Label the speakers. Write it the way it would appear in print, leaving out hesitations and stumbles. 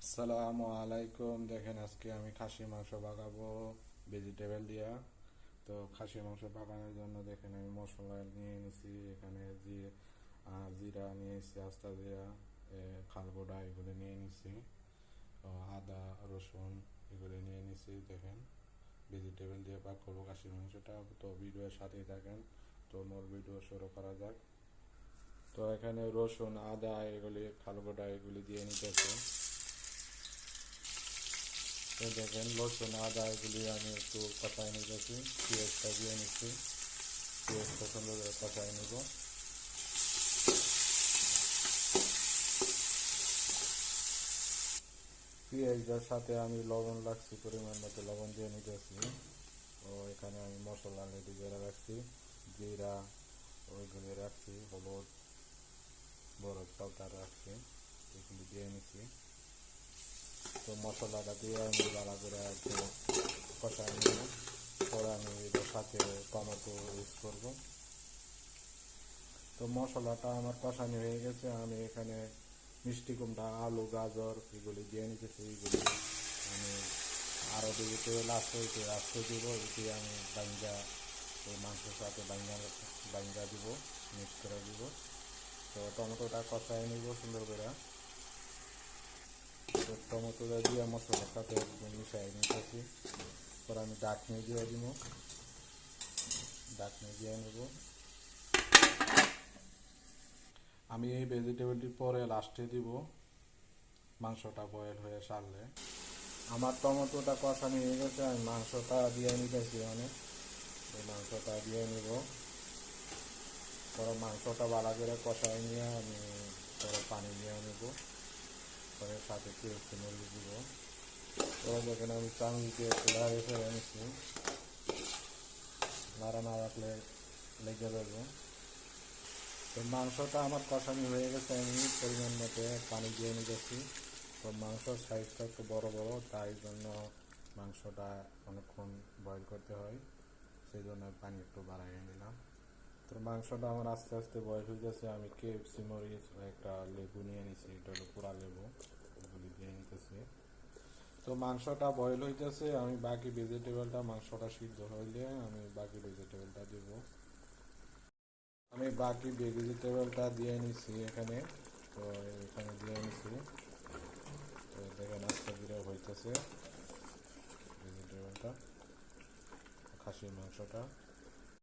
Speaker 1: আসসালামু আলাইকুম। দেখেন আজকে আমি খাসি মাংস পাকাবো ভেজিটেবল দিয়া। তো খাসি মাংস পাকানোর জন্য দেখেন আমি মশলা নিয়ে নিছি। এখানে জিরা নিয়ে নিছি, আস্তা জিরা, খালবোড়া এগুলো নিয়ে নিছি। আদা রসুন এগুলো নিয়ে নিছি। দেখেন ভেজিটেবল দিয়ে পাক করবো খাসি মাংসটা। তো ভিডিওর সাথেই থাকেন। তো মোর ভিডিও শুরু করা যাক। তো এখানে রসুন আদা এগুলি খালবোড়া এগুলি দিয়ে নিতেছে। তো দেখেন রসুন আদা এগুলি আমি একটু কষায় নিতেছি। পেঁয়াজটা দিয়ে নিচ্ছি, পেঁয়াজটা সুন্দর করে কষায় নিব। পেঁয়াজটার সাথে আমি লবণ রাখছি, পরিমাণ মতো লবণ দিয়ে নিতেছি। তো এখানে আমি মশলা রেডি করে রাখছি, জিরা ওইগুলি রাখছি, হলুদ বড় চালটা রাখছি, এগুলি দিয়ে নিচ্ছি। তো মশলাটা দিয়ে আমি ভালো করে একটু কষায় নিব। পরে আমি এটার সাথে টমেটো ইউজ করব। তো মশলাটা আমার কষানো হয়ে গেছে। আমি এখানে মিষ্টি কুমড়া আলু গাজর এগুলি দিয়ে নিতেছি। এগুলি আমি আরও দিতে লাস্টে দিব। এটি আমি বাঙ্গা এই মাংসের সাথে বাঙ্গা দিব, মিক্স করে দিব। তো টমেটোটা কষায় নিব সুন্দর করে। তো টমেটোটা দিয়ে মশলার সাথে একদম মিশাই নিতেছি। পরে আমি ডাকনি দিয়ে দিব, ডাকনি দিয়ে নেব। আমি এই ভেজিটেবলটি পরে লাস্টে দিব, মাংসটা বয়েল হয়ে সারলে। আমার টমেটোটা কষানো হয়ে গেছে, আমি মাংসটা দিয়ে নিতেছি। অনেক এই মাংসটা দিয়ে নিব। পরে মাংসটা ভালো করে কষাই নিয়ে আমি পরে পানি নিয়ে নেব। পরে সাথে পেঁয়াজ মরিচ দিব। পরে দেখেন আমি চামচ দিয়ে লাড়ে ফেলে নিচ্ছি, নাড়া না রাখলে লেগে যাবে। তো মাংসটা আমার কষানি হয়ে গেছে, আমি পরিমাণ মতো পানি দিয়ে নিতেছি। তো মাংসর সাইজটা একটু বড় বড়, তাই জন্য মাংসটা অনেকক্ষণ বয়েল করতে হয়, সেই জন্য পানি একটু বাড়াইয়ে নিলাম। তো মাংসটা আমার আস্তে আস্তে বয়েল হয়ে গেছে। আমি কেএফসি মরিচ একটা লেবু নিয়ে নিছি, এটা হলো পুরা লেবু, এগুলি দিয়ে নিতেছি। তো মাংসটা বয়েল হইতেছে, আমি বাকি ভেজিটেবলটা মাংসটা সিদ্ধ হইলে আমি বাকি ভেজিটেবলটা দেবো। আমি বাকি ভেজিটেবলটা দিয়ে নিছি এখানে। তো এখানে দিয়ে নিছি। তো দেখেন আস্তে ধীরে হইতেছে ভেজিটেবলটা, খাসির মাংসটা।